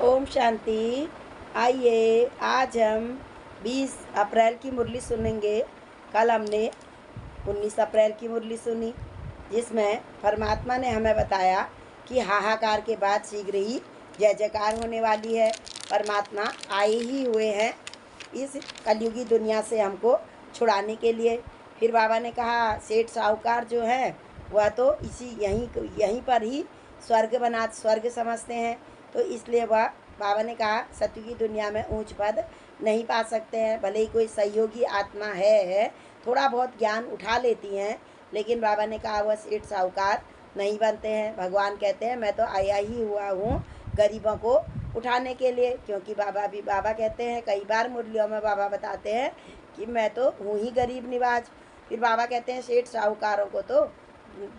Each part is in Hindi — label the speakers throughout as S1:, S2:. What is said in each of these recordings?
S1: ओम शांति। आइए आज हम 20 अप्रैल की मुरली सुनेंगे। कल हमने 19 अप्रैल की मुरली सुनी, जिसमें परमात्मा ने हमें बताया कि हाहाकार के बाद शीघ्र ही जय जयकार होने वाली है। परमात्मा आए ही हुए हैं इस कलयुगी दुनिया से हमको छुड़ाने के लिए। फिर बाबा ने कहा सेठ साहूकार जो है वह तो यहीं पर ही स्वर्ग समझते हैं, तो इसलिए वह बाबा ने कहा सत्य की दुनिया में ऊंच पद नहीं पा सकते हैं। भले ही कोई सहयोगी आत्मा है थोड़ा बहुत ज्ञान उठा लेती हैं, लेकिन बाबा ने कहा वह सेठ साहूकार नहीं बनते हैं। भगवान कहते हैं मैं तो आया ही हुआ हूँ गरीबों को उठाने के लिए, क्योंकि बाबा कहते हैं कई बार मुरलियों में बाबा बताते हैं कि मैं तो हूँ ही गरीब निवाज। फिर बाबा कहते हैं सेठ साहूकारों को तो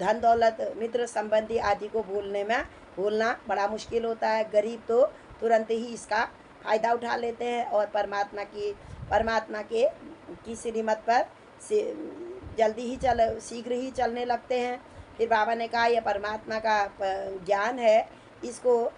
S1: धन दौलत मित्र संबंधी आदि को भूलना बड़ा मुश्किल होता है। गरीब तो तुरंत ही इसका फ़ायदा उठा लेते हैं और परमात्मा के की श्रीमत पर शीघ्र ही चलने लगते हैं। फिर बाबा ने कहा यह परमात्मा का ज्ञान है, इसको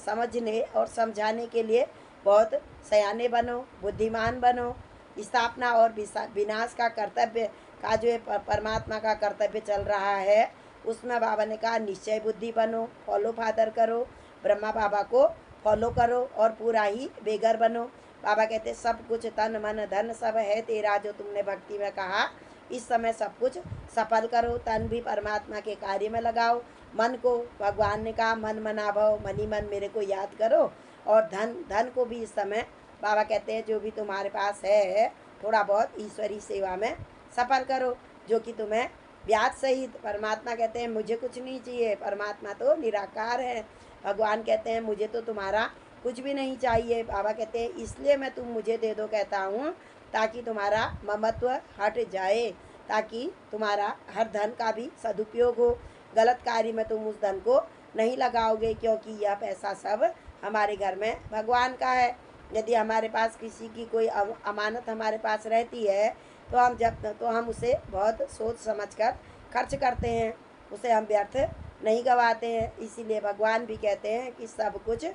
S1: समझने और समझाने के लिए बहुत सयाने बनो, बुद्धिमान बनो। स्थापना और विनाश का कर्तव्य का जो परमात्मा का कर्तव्य चल रहा है उसमें बाबा ने कहा निश्चय बुद्धि बनो, फॉलो फादर करो, ब्रह्मा बाबा को फॉलो करो और पूरा ही बेगर बनो। बाबा कहते सब कुछ तन मन धन सब है तेरा, जो तुमने भक्ति में कहा इस समय सब कुछ सफल करो। तन भी परमात्मा के कार्य में लगाओ, मन को भगवान ने कहा मन मना भव, मनी मन मेरे को याद करो। और धन को भी इस समय बाबा कहते हैं जो भी तुम्हारे पास है थोड़ा बहुत ईश्वरी सेवा में सफल करो, जो कि तुम्हें ब्याज सहित। परमात्मा कहते हैं मुझे कुछ नहीं चाहिए, परमात्मा तो निराकार है। भगवान कहते हैं मुझे तो तुम्हारा कुछ भी नहीं चाहिए। बाबा कहते हैं इसलिए मैं तुम मुझे दे दो कहता हूँ, ताकि तुम्हारा ममत्व हट जाए, ताकि तुम्हारा हर धन का भी सदुपयोग हो। गलत कार्य में तुम उस धन को नहीं लगाओगे, क्योंकि यह पैसा सब हमारे घर में भगवान का है। यदि हमारे पास किसी की कोई अमानत हमारे पास रहती है तो हम उसे बहुत सोच समझ कर खर्च करते हैं, उसे हम व्यर्थ नहीं गवाते हैं। इसीलिए भगवान भी कहते हैं कि सब कुछ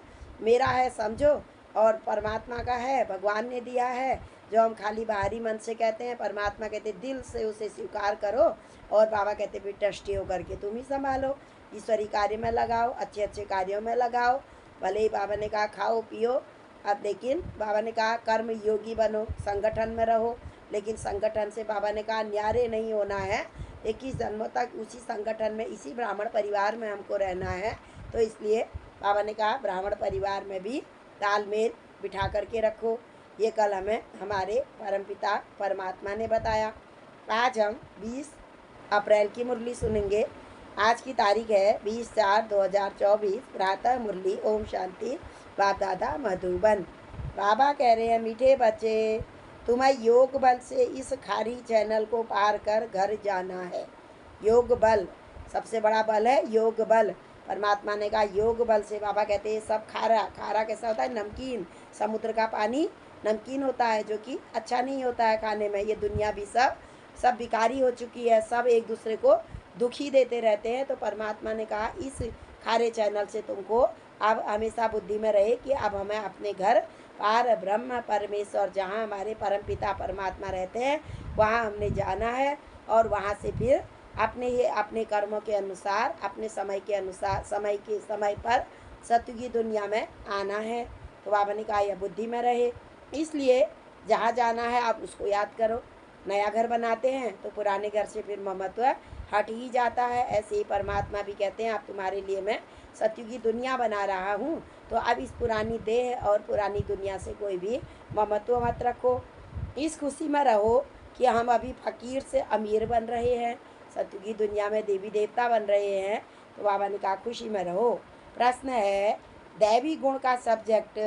S1: मेरा है समझो, और परमात्मा का है, भगवान ने दिया है। जो हम खाली बाहरी मन से कहते हैं, परमात्मा कहते दिल से उसे स्वीकार करो। और बाबा कहते भी ट्रस्टी होकर के तुम ही संभालो, ईश्वरी कार्य में लगाओ, अच्छे अच्छे कार्यों में लगाओ। भले ही बाबा ने कहा खाओ पियो, अब लेकिन बाबा ने कहा कर्म योगी बनो, संगठन में रहो। लेकिन संगठन से बाबा ने कहा न्यारे नहीं होना है, 21 जन्मों तक उसी संगठन में इसी ब्राह्मण परिवार में हमको रहना है। तो इसलिए बाबा ने कहा ब्राह्मण परिवार में भी तालमेल बिठा करके रखो। ये कल हमें हमारे परमपिता परमात्मा ने बताया। आज हम 20 अप्रैल की मुरली सुनेंगे। आज की तारीख है 20/4/2024, प्रातः मुरली। ओम शांति। बाप दादा मधुबन। बाबा कह रहे हैं मीठे बच्चे तुम्हें योग बल से इस खारी चैनल को पार कर घर जाना है। योग बल सबसे बड़ा बल है, योग बल। परमात्मा ने कहा योग बल से। बाबा कहते हैं सब खारा कैसा होता है, नमकीन। समुद्र का पानी नमकीन होता है, जो कि अच्छा नहीं होता है खाने में। ये दुनिया भी सब बिकारी हो चुकी है, सब एक दूसरे को दुखी देते रहते हैं। तो परमात्मा ने कहा इस खारे चैनल से तुमको अब हमेशा बुद्धि में रहे कि अब हमें अपने घर पार ब्रह्म परमेश्वर, जहाँ हमारे परमपिता परमात्मा रहते हैं, वहाँ हमने जाना है। और वहाँ से फिर अपने कर्मों के अनुसार, अपने समय के अनुसार, समय पर सत्य की दुनिया में आना है। तो बाबा ने कहा यह बुद्धि में रहे, इसलिए जहाँ जाना है आप उसको याद करो। नया घर बनाते हैं तो पुराने घर से फिर ममत्व हट ही जाता है। ऐसे ही परमात्मा भी कहते हैं अब तुम्हारे लिए मैं सत्य की दुनिया बना रहा हूँ, तो अब इस पुरानी देह और पुरानी दुनिया से कोई भी ममत्व मत रखो। इस खुशी में रहो कि हम अभी फकीर से अमीर बन रहे हैं, सत्य की दुनिया में देवी देवता बन रहे हैं। तो बाबा ने कहा खुशी में रहो। प्रश्न है दैवी गुण का सब्जेक्ट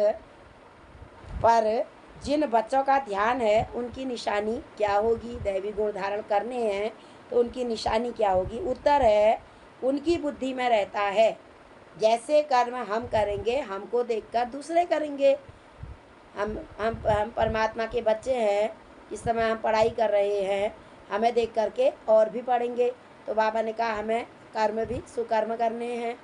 S1: पर जिन बच्चों का ध्यान है उनकी निशानी क्या होगी? दैवी गुण धारण करने हैं तो उनकी निशानी क्या होगी? उत्तर है उनकी बुद्धि में रहता है जैसे कर्म हम करेंगे हमको देखकर दूसरे करेंगे। हम परमात्मा के बच्चे हैं, इस समय हम पढ़ाई कर रहे हैं, हमें देख करके और भी पढ़ेंगे। तो बाबा ने कहा हमें कर्म भी सुकर्म करने हैं,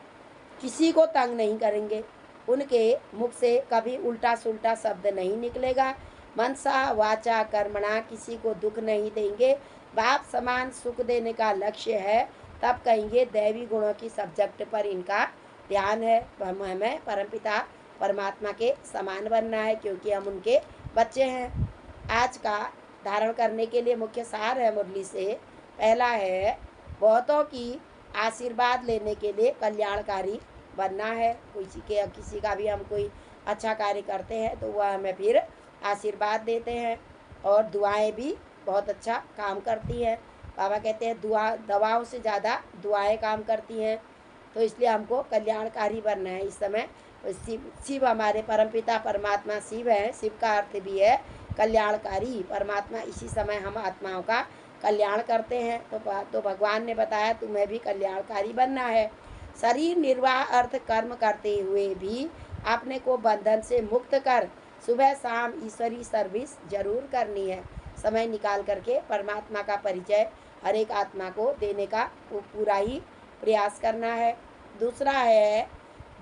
S1: किसी को तंग नहीं करेंगे, उनके मुख से कभी उल्टा सुल्टा शब्द नहीं निकलेगा। मनसा वाचा कर्मणा किसी को दुख नहीं देंगे। बाप समान सुख देने का लक्ष्य है, तब कहेंगे दैवी गुणों की सब्जेक्ट पर इनका ध्यान है। हमें परमपिता परमात्मा के समान बनना है, क्योंकि हम उनके बच्चे हैं। आज का धारण करने के लिए मुख्य सार है मुरली से। पहला है बहुतों की आशीर्वाद लेने के लिए कल्याणकारी बनना है। किसी का भी हम कोई अच्छा कार्य करते हैं तो वह हमें फिर आशीर्वाद देते हैं, और दुआएं भी बहुत अच्छा काम करती हैं। बाबा कहते हैं दवाओं से ज़्यादा दुआएं काम करती हैं। तो इसलिए हमको कल्याणकारी बनना है। इस समय शिव हमारे परमपिता परमात्मा शिव है। शिव का अर्थ भी है कल्याणकारी। परमात्मा इसी समय हम आत्माओं का कल्याण करते हैं। तो भगवान ने बताया तुम्हें भी कल्याणकारी बनना है। शरीर निर्वाह अर्थ कर्म करते हुए भी अपने को बंधन से मुक्त कर सुबह शाम ईश्वरी सर्विस जरूर करनी है। समय निकाल करके परमात्मा का परिचय हर एक आत्मा को देने का पूरा ही प्रयास करना है। दूसरा है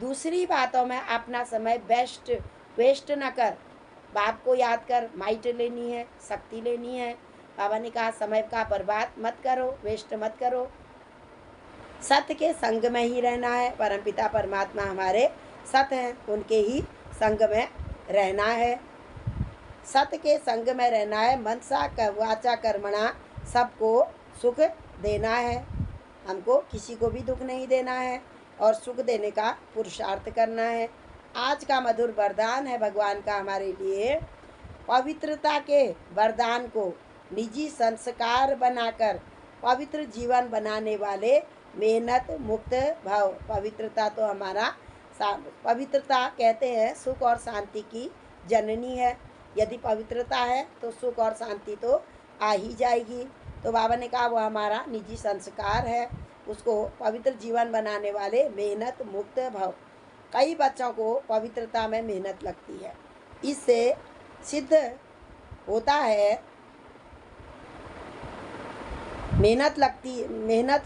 S1: दूसरी बातों में अपना समय वेस्ट न कर। बाप को याद कर, माइट लेनी है, शक्ति लेनी है। बाबा ने कहा समय का बर्बाद मत करो, वेस्ट मत करो। सत्य के संग में ही रहना है। परमपिता परमात्मा हमारे सत्य हैं, उनके ही संग में रहना है। सत्य के संग में रहना है। मनसा वाचा कर्मणा सबको सुख देना है। हमको किसी को भी दुख नहीं देना है और सुख देने का पुरुषार्थ करना है। आज का मधुर वरदान है भगवान का हमारे लिए। पवित्रता के वरदान को निजी संस्कार बनाकर पवित्र जीवन बनाने वाले मेहनत मुक्त भाव। पवित्रता तो हमारा पवित्रता कहते हैं सुख और शांति की जननी है। यदि पवित्रता है तो सुख और शांति तो आ ही जाएगी। तो बाबा ने कहा वो हमारा निजी संस्कार है। उसको पवित्र जीवन बनाने वाले मेहनत मुक्त भाव। कई बच्चों को पवित्रता में मेहनत लगती है। इससे सिद्ध होता है मेहनत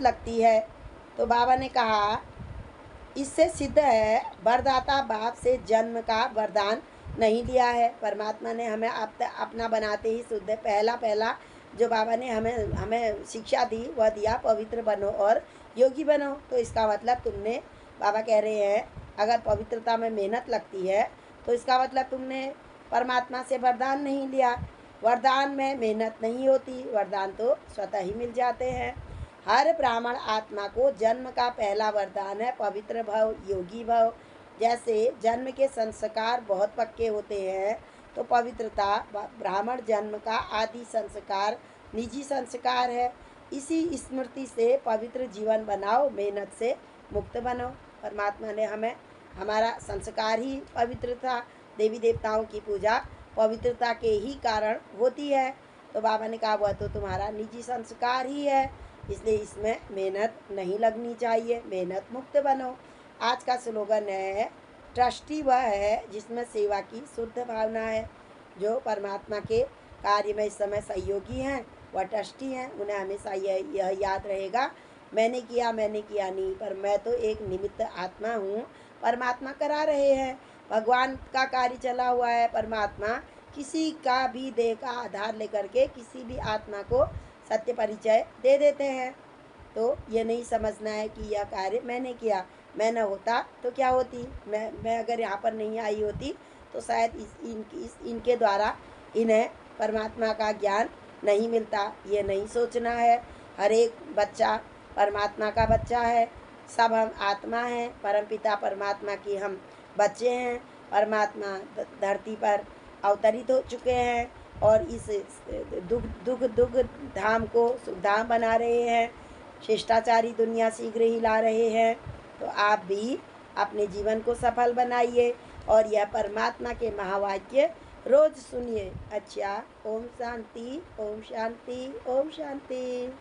S1: लगती है। तो बाबा ने कहा इससे सिद्ध है वरदाता बाप से जन्म का वरदान नहीं दिया है। परमात्मा ने हमें अपना बनाते ही शुद्ध पहला जो बाबा ने हमें शिक्षा दी वह दिया पवित्र बनो और योगी बनो। तो इसका मतलब तुमने, बाबा कह रहे हैं, अगर पवित्रता में मेहनत लगती है तो इसका मतलब तुमने परमात्मा से वरदान नहीं लिया। वरदान में मेहनत नहीं होती, वरदान तो स्वतः ही मिल जाते हैं। हर ब्राह्मण आत्मा को जन्म का पहला वरदान है पवित्र भव, योगी भव। जैसे जन्म के संस्कार बहुत पक्के होते हैं, तो पवित्रता ब्राह्मण जन्म का आदि संस्कार निजी संस्कार है। इसी स्मृति से पवित्र जीवन बनाओ, मेहनत से मुक्त बनो। परमात्मा ने हमें, हमारा संस्कार ही पवित्रता, देवी देवताओं की पूजा पवित्रता के ही कारण होती है। तो बाबा ने कहा वह तो तुम्हारा निजी संस्कार ही है, इसलिए इसमें मेहनत नहीं लगनी चाहिए, मेहनत मुक्त बनो। आज का स्लोगन है ट्रस्टी वह है जिसमें सेवा की शुद्ध भावना है। जो परमात्मा के कार्य में इस समय सहयोगी हैं वह ट्रस्टी हैं। उन्हें हमेशा यह याद रहेगा मैंने किया नहीं, पर मैं तो एक निमित्त आत्मा हूँ। परमात्मा करा रहे हैं, भगवान का कार्य चला हुआ है। परमात्मा किसी का भी देह का आधार लेकर के किसी भी आत्मा को सत्य परिचय दे देते हैं। तो ये नहीं समझना है कि यह कार्य मैंने किया, मैं न होता तो क्या होती, मैं अगर यहाँ पर नहीं आई होती तो शायद इनके द्वारा इन्हें परमात्मा का ज्ञान नहीं मिलता। ये नहीं सोचना है। हर एक बच्चा परमात्मा का बच्चा है। सब हम आत्मा हैं, परमपिता परमात्मा की हम बच्चे हैं। परमात्मा धरती पर अवतरित हो चुके हैं और इस दुख धाम को सुख धाम बना रहे हैं। शिष्टाचारी दुनिया शीघ्र ही ला रहे हैं। तो आप भी अपने जीवन को सफल बनाइए और यह परमात्मा के महावाक्य रोज सुनिए। अच्छा, ओम शांति, ओम शांति, ओम शांति।